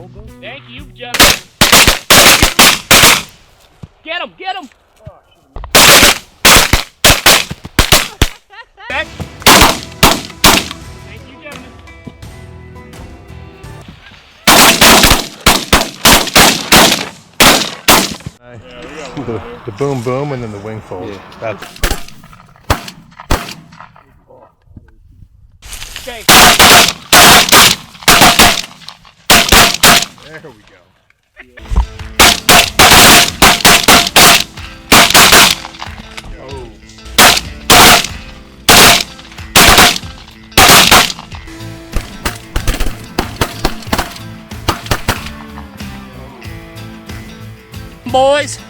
Thank you, gentlemen. Get him, get him! Back. Thank you, gentlemen. The boom boom and then the wing fold. Yeah. That's Okay. there we go. Oh. Boys.